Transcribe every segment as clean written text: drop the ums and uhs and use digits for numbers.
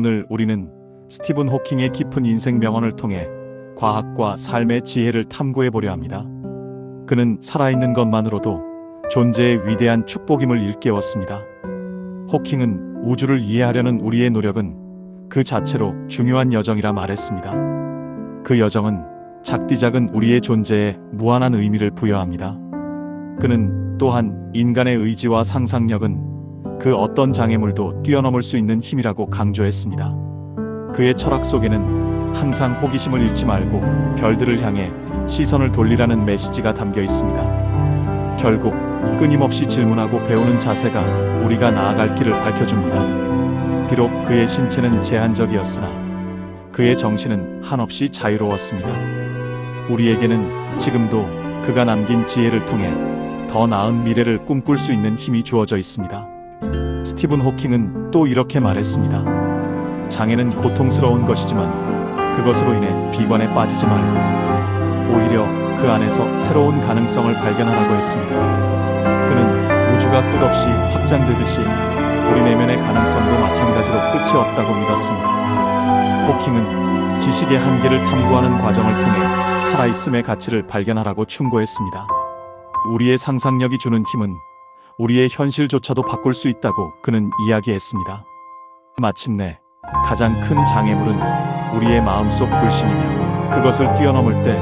오늘 우리는 스티븐 호킹의 깊은 인생 명언을 통해 과학과 삶의 지혜를 탐구해 보려 합니다. 그는 살아있는 것만으로도 존재의 위대한 축복임을 일깨웠습니다. 호킹은 우주를 이해하려는 우리의 노력은 그 자체로 중요한 여정이라 말했습니다. 그 여정은 작디작은 우리의 존재에 무한한 의미를 부여합니다. 그는 또한 인간의 의지와 상상력은 그 어떤 장애물도 뛰어넘을 수 있는 힘이라고 강조했습니다. 그의 철학 속에는 항상 호기심을 잃지 말고 별들을 향해 시선을 돌리라는 메시지가 담겨 있습니다. 결국 끊임없이 질문하고 배우는 자세가 우리가 나아갈 길을 밝혀줍니다. 비록 그의 신체는 제한적이었으나 그의 정신은 한없이 자유로웠습니다. 우리에게는 지금도 그가 남긴 지혜를 통해 더 나은 미래를 꿈꿀 수 있는 힘이 주어져 있습니다. 스티븐 호킹은 또 이렇게 말했습니다. 장애는 고통스러운 것이지만 그것으로 인해 비관에 빠지지 말고 오히려 그 안에서 새로운 가능성을 발견하라고 했습니다. 그는 우주가 끝없이 확장되듯이 우리 내면의 가능성도 마찬가지로 끝이 없다고 믿었습니다. 호킹은 지식의 한계를 탐구하는 과정을 통해 살아있음의 가치를 발견하라고 충고했습니다. 우리의 상상력이 주는 힘은 우리의 현실조차도 바꿀 수 있다고 그는 이야기했습니다. 마침내 가장 큰 장애물은 우리의 마음속 불신이며 그것을 뛰어넘을 때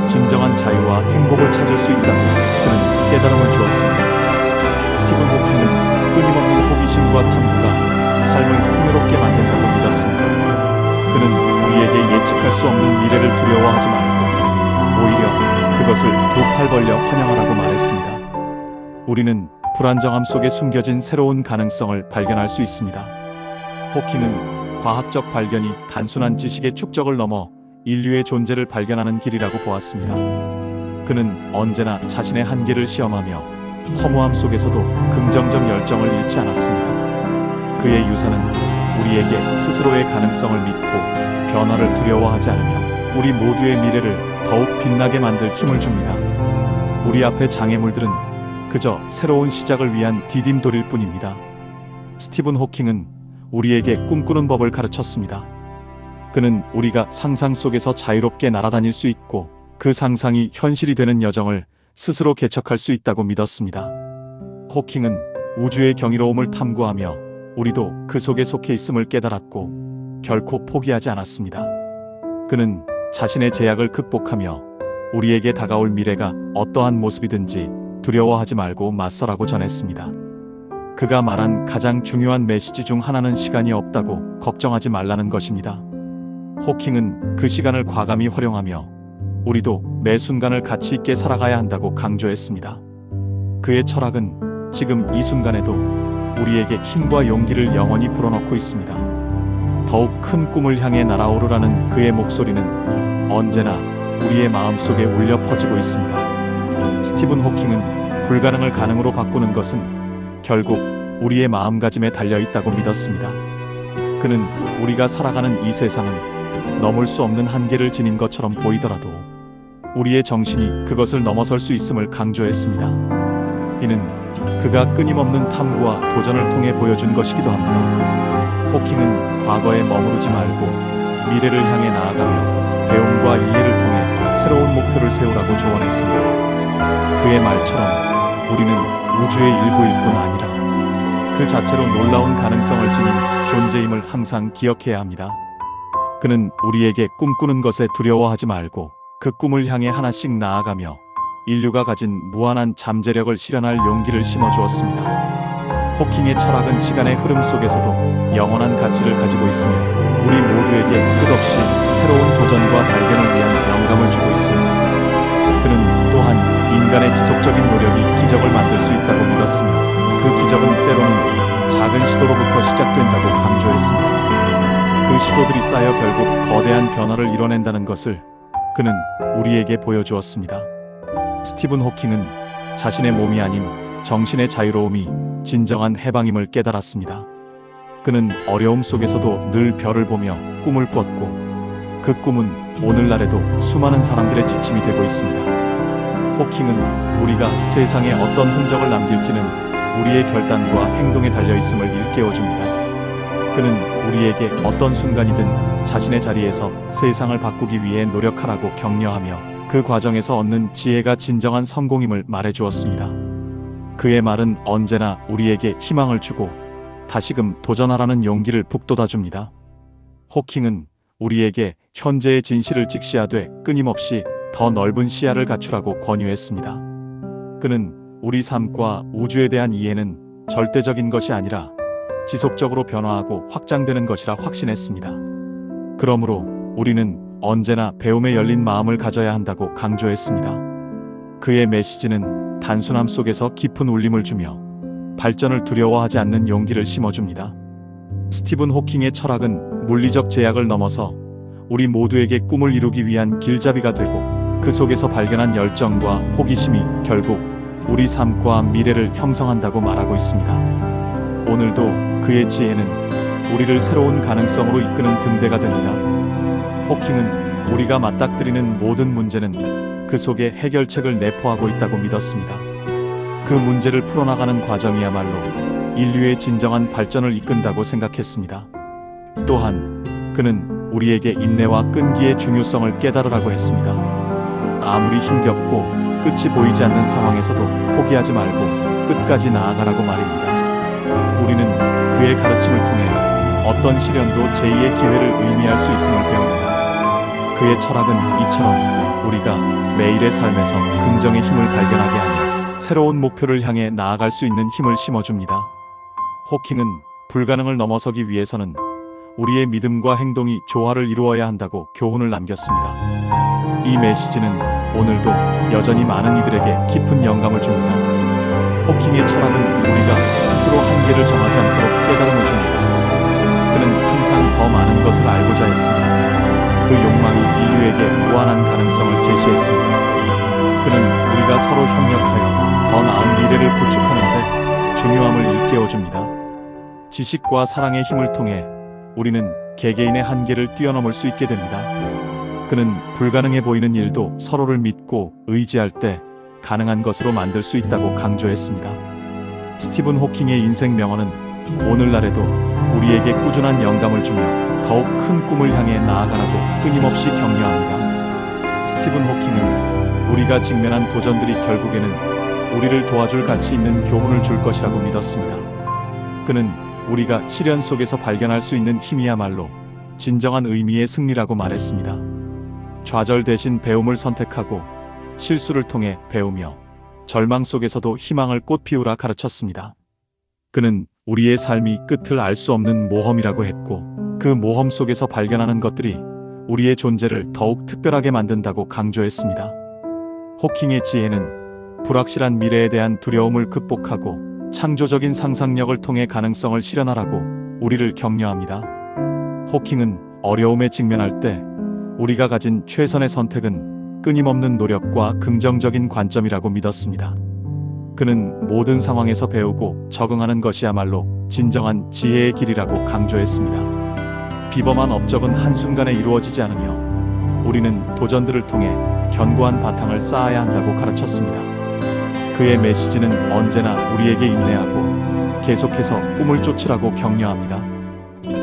진정한 자유와 행복을 찾을 수 있다고 그는 깨달음을 주었습니다. 스티븐 호킹은 끊임없는 호기심과 탐구가 삶을 풍요롭게 만든다고 믿었습니다. 그는 우리에게 예측할 수 없는 미래를 두려워하지 말고 오히려 그것을 두 팔 벌려 환영하라고 말했습니다. 우리는 불안정함 속에 숨겨진 새로운 가능성을 발견할 수 있습니다. 호킹은 과학적 발견이 단순한 지식의 축적을 넘어 인류의 존재를 발견하는 길이라고 보았습니다. 그는 언제나 자신의 한계를 시험하며 허무함 속에서도 긍정적 열정을 잃지 않았습니다. 그의 유산은 우리에게 스스로의 가능성을 믿고 변화를 두려워하지 않으며 우리 모두의 미래를 더욱 빛나게 만들 힘을 줍니다. 우리 앞의 장애물들은 그저 새로운 시작을 위한 디딤돌일 뿐입니다. 스티븐 호킹은 우리에게 꿈꾸는 법을 가르쳤습니다. 그는 우리가 상상 속에서 자유롭게 날아다닐 수 있고 그 상상이 현실이 되는 여정을 스스로 개척할 수 있다고 믿었습니다. 호킹은 우주의 경이로움을 탐구하며 우리도 그 속에 속해 있음을 깨달았고 결코 포기하지 않았습니다. 그는 자신의 제약을 극복하며 우리에게 다가올 미래가 어떠한 모습이든지 두려워하지 말고 맞서라고 전했습니다. 그가 말한 가장 중요한 메시지 중 하나는 시간이 없다고 걱정하지 말라는 것입니다. 호킹은 그 시간을 과감히 활용하며 우리도 매 순간을 가치 있게 살아가야 한다고 강조했습니다. 그의 철학은 지금 이 순간에도 우리에게 힘과 용기를 영원히 불어넣고 있습니다. 더욱 큰 꿈을 향해 날아오르라는 그의 목소리는 언제나 우리의 마음속에 울려 퍼지고 있습니다. 스티븐 호킹은 불가능을 가능으로 바꾸는 것은 결국 우리의 마음가짐에 달려 있다고 믿었습니다. 그는 우리가 살아가는 이 세상은 넘을 수 없는 한계를 지닌 것처럼 보이더라도 우리의 정신이 그것을 넘어설 수 있음을 강조했습니다. 이는 그가 끊임없는 탐구와 도전을 통해 보여준 것이기도 합니다. 호킹은 과거에 머무르지 말고 미래를 향해 나아가며 배움과 이해를 통해 새로운 목표를 세우라고 조언했습니다. 그의 말처럼 우리는 우주의 일부일 뿐 아니라 그 자체로 놀라운 가능성을 지닌 존재임을 항상 기억해야 합니다. 그는 우리에게 꿈꾸는 것에 두려워하지 말고 그 꿈을 향해 하나씩 나아가며 인류가 가진 무한한 잠재력을 실현할 용기를 심어주었습니다. 호킹의 철학은 시간의 흐름 속에서도 영원한 가치를 가지고 있으며 우리 모두에게 끝없이 새로운 도전과 발견을 위한 영감을 주고 있습니다. 그는 또한 인간의 지속적인 노력이 기적을 만들 수 있다고 믿었으며 그 기적은 때로는 작은 시도로부터 시작된다고 강조했습니다. 그 시도들이 쌓여 결국 거대한 변화를 이뤄낸다는 것을 그는 우리에게 보여주었습니다. 스티븐 호킹은 자신의 몸이 아닌 정신의 자유로움이 진정한 해방임을 깨달았습니다. 그는 어려움 속에서도 늘 별을 보며 꿈을 꿨고 그 꿈은 오늘날에도 수많은 사람들의 지침이 되고 있습니다. 호킹은 우리가 세상에 어떤 흔적을 남길지는 우리의 결단과 행동에 달려 있음을 일깨워줍니다. 그는 우리에게 어떤 순간이든 자신의 자리에서 세상을 바꾸기 위해 노력하라고 격려하며 그 과정에서 얻는 지혜가 진정한 성공임을 말해주었습니다. 그의 말은 언제나 우리에게 희망을 주고 다시금 도전하라는 용기를 북돋아줍니다. 호킹은 우리에게 현재의 진실을 직시하되 끊임없이 더 넓은 시야를 갖추라고 권유했습니다. 그는 우리 삶과 우주에 대한 이해는 절대적인 것이 아니라 지속적으로 변화하고 확장되는 것이라 확신했습니다. 그러므로 우리는 언제나 배움에 열린 마음을 가져야 한다고 강조했습니다. 그의 메시지는 단순함 속에서 깊은 울림을 주며 발전을 두려워하지 않는 용기를 심어줍니다. 스티븐 호킹의 철학은 물리적 제약을 넘어서 우리 모두에게 꿈을 이루기 위한 길잡이가 되고 그 속에서 발견한 열정과 호기심이 결국 우리 삶과 미래를 형성한다고 말하고 있습니다. 오늘도 그의 지혜는 우리를 새로운 가능성으로 이끄는 등대가 됩니다. 호킹은 우리가 맞닥뜨리는 모든 문제는 그 속에 해결책을 내포하고 있다고 믿었습니다. 그 문제를 풀어나가는 과정이야말로 인류의 진정한 발전을 이끈다고 생각했습니다. 또한 그는 우리에게 인내와 끈기의 중요성을 깨달으라고 했습니다. 아무리 힘겹고 끝이 보이지 않는 상황에서도 포기하지 말고 끝까지 나아가라고 말입니다. 우리는 그의 가르침을 통해 어떤 시련도 제2의 기회를 의미할 수 있음을 배웁니다. 그의 철학은 이처럼 우리가 매일의 삶에서 긍정의 힘을 발견하게 하며 새로운 목표를 향해 나아갈 수 있는 힘을 심어줍니다. 호킹은 불가능을 넘어서기 위해서는 우리의 믿음과 행동이 조화를 이루어야 한다고 교훈을 남겼습니다. 이 메시지는 오늘도 여전히 많은 이들에게 깊은 영감을 줍니다. 호킹의 철학은 우리가 스스로 한계를 정하지 않도록 깨달음을 줍니다. 그는 항상 더 많은 것을 알고자 했습니다. 그 욕망이 인류에게 무한한 가능성을 제시했습니다. 그는 우리가 서로 협력하여 더 나은 미래를 구축하는 데 중요함을 일깨워줍니다. 지식과 사랑의 힘을 통해 우리는 개개인의 한계를 뛰어넘을 수 있게 됩니다. 그는 불가능해 보이는 일도 서로를 믿고 의지할 때 가능한 것으로 만들 수 있다고 강조했습니다. 스티븐 호킹의 인생 명언은 오늘날에도 우리에게 꾸준한 영감을 주며 더욱 큰 꿈을 향해 나아가라고 끊임없이 격려합니다. 스티븐 호킹은 우리가 직면한 도전들이 결국에는 우리를 도와줄 가치 있는 교훈을 줄 것이라고 믿었습니다. 그는 우리가 시련 속에서 발견할 수 있는 힘이야말로 진정한 의미의 승리라고 말했습니다. 좌절 대신 배움을 선택하고 실수를 통해 배우며 절망 속에서도 희망을 꽃피우라 가르쳤습니다. 그는 우리의 삶이 끝을 알 수 없는 모험이라고 했고 그 모험 속에서 발견하는 것들이 우리의 존재를 더욱 특별하게 만든다고 강조했습니다. 호킹의 지혜는 불확실한 미래에 대한 두려움을 극복하고 창조적인 상상력을 통해 가능성을 실현하라고 우리를 격려합니다. 호킹은 어려움에 직면할 때 우리가 가진 최선의 선택은 끊임없는 노력과 긍정적인 관점이라고 믿었습니다. 그는 모든 상황에서 배우고 적응하는 것이야말로 진정한 지혜의 길이라고 강조했습니다. 비범한 업적은 한순간에 이루어지지 않으며 우리는 도전들을 통해 견고한 바탕을 쌓아야 한다고 가르쳤습니다. 그의 메시지는 언제나 우리에게 인내하고 계속해서 꿈을 쫓으라고 격려합니다.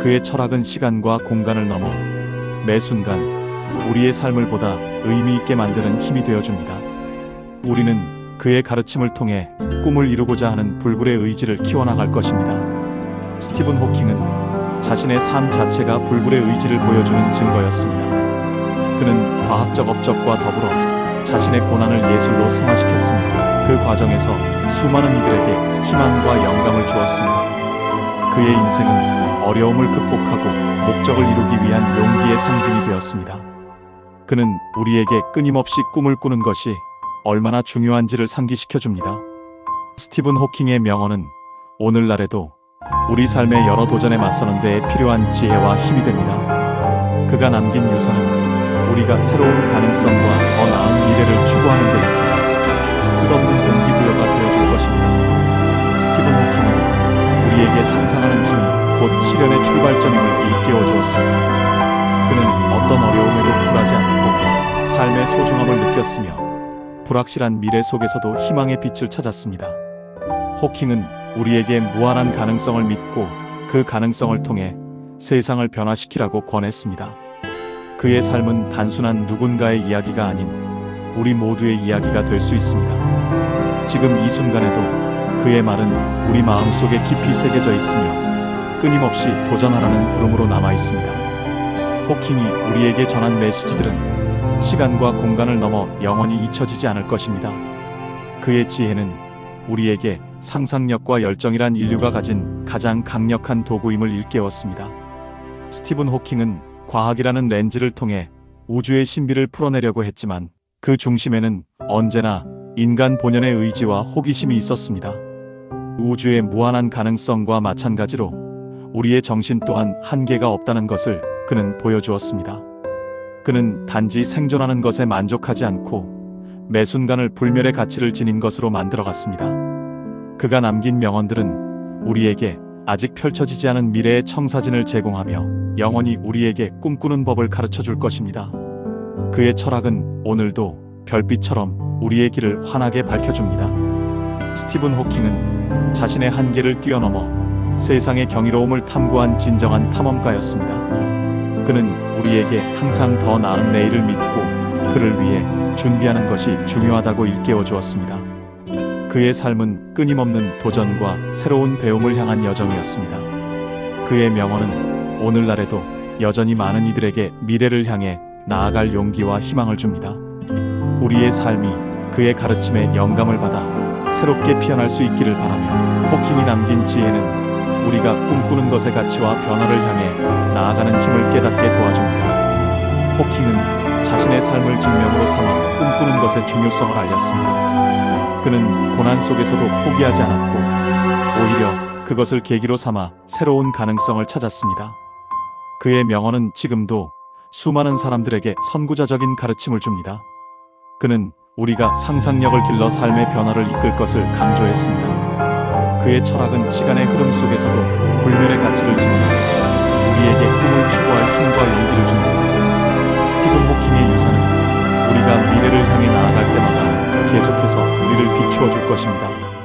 그의 철학은 시간과 공간을 넘어 매 순간 우리의 삶을 보다 의미 있게 만드는 힘이 되어줍니다. 우리는 그의 가르침을 통해 꿈을 이루고자 하는 불굴의 의지를 키워나갈 것입니다. 스티븐 호킹은 자신의 삶 자체가 불굴의 의지를 보여주는 증거였습니다. 그는 과학적 업적과 더불어 자신의 고난을 예술로 승화시켰습니다. 그 과정에서 수많은 이들에게 희망과 영감을 주었습니다. 그의 인생은 어려움을 극복하고 목적을 이루기 위한 용기의 상징이 되었습니다. 그는 우리에게 끊임없이 꿈을 꾸는 것이 얼마나 중요한지를 상기시켜줍니다. 스티븐 호킹의 명언은 오늘날에도 우리 삶의 여러 도전에 맞서는 데에 필요한 지혜와 힘이 됩니다. 그가 남긴 유산은 우리가 새로운 가능성과 더 나은 미래를 추구하는 데 있어 끝없는 동기부여가 되어줄 것입니다. 스티븐 호킹은 우리에게 상상하는 힘이 곧 실현의 출발점임을 일깨워주었습니다. 그는 어떤 어려움에도 굴하지 않고 삶의 소중함을 느꼈으며 불확실한 미래 속에서도 희망의 빛을 찾았습니다. 호킹은 우리에게 무한한 가능성을 믿고 그 가능성을 통해 세상을 변화시키라고 권했습니다. 그의 삶은 단순한 누군가의 이야기가 아닌 우리 모두의 이야기가 될 수 있습니다. 지금 이 순간에도 그의 말은 우리 마음속에 깊이 새겨져 있으며 끊임없이 도전하라는 부름으로 남아 있습니다. 호킹이 우리에게 전한 메시지들은 시간과 공간을 넘어 영원히 잊혀지지 않을 것입니다. 그의 지혜는 우리에게 상상력과 열정이란 인류가 가진 가장 강력한 도구임을 일깨웠습니다. 스티븐 호킹은 과학이라는 렌즈를 통해 우주의 신비를 풀어내려고 했지만 그 중심에는 언제나 인간 본연의 의지와 호기심이 있었습니다. 우주의 무한한 가능성과 마찬가지로 우리의 정신 또한 한계가 없다는 것을 그는 보여주었습니다. 그는 단지 생존하는 것에 만족하지 않고 매 순간을 불멸의 가치를 지닌 것으로 만들어갔습니다. 그가 남긴 명언들은 우리에게 아직 펼쳐지지 않은 미래의 청사진을 제공하며 영원히 우리에게 꿈꾸는 법을 가르쳐 줄 것입니다. 그의 철학은 오늘도 별빛처럼 우리의 길을 환하게 밝혀줍니다. 스티븐 호킹은 자신의 한계를 뛰어넘어 세상의 경이로움을 탐구한 진정한 탐험가였습니다. 그는 우리에게 항상 더 나은 내일을 믿고 그를 위해 준비하는 것이 중요하다고 일깨워 주었습니다. 그의 삶은 끊임없는 도전과 새로운 배움을 향한 여정이었습니다. 그의 명언은 오늘날에도 여전히 많은 이들에게 미래를 향해 나아갈 용기와 희망을 줍니다. 우리의 삶이 그의 가르침에 영감을 받아 새롭게 피어날 수 있기를 바라며 호킹이 남긴 지혜는 우리가 꿈꾸는 것의 가치와 변화를 향해 나아가는 힘을 깨닫게 도와줍니다. 호킹은 자신의 삶을 직명으로 삼아 꿈꾸는 것의 중요성을 알렸습니다. 그는 고난 속에서도 포기하지 않았고 오히려 그것을 계기로 삼아 새로운 가능성을 찾았습니다. 그의 명언은 지금도 수많은 사람들에게 선구자적인 가르침을 줍니다. 그는 우리가 상상력을 길러 삶의 변화를 이끌 것을 강조했습니다. 그의 철학은 시간의 흐름 속에서도 불멸의 가치를 지니며 우리에게 꿈을 추구할 힘과 용기를 줍니다. 스티븐 호킹의 유산은 우리가 미래를 향해 나아갈 때마다 계속해서 우리를 비추어 줄 것입니다.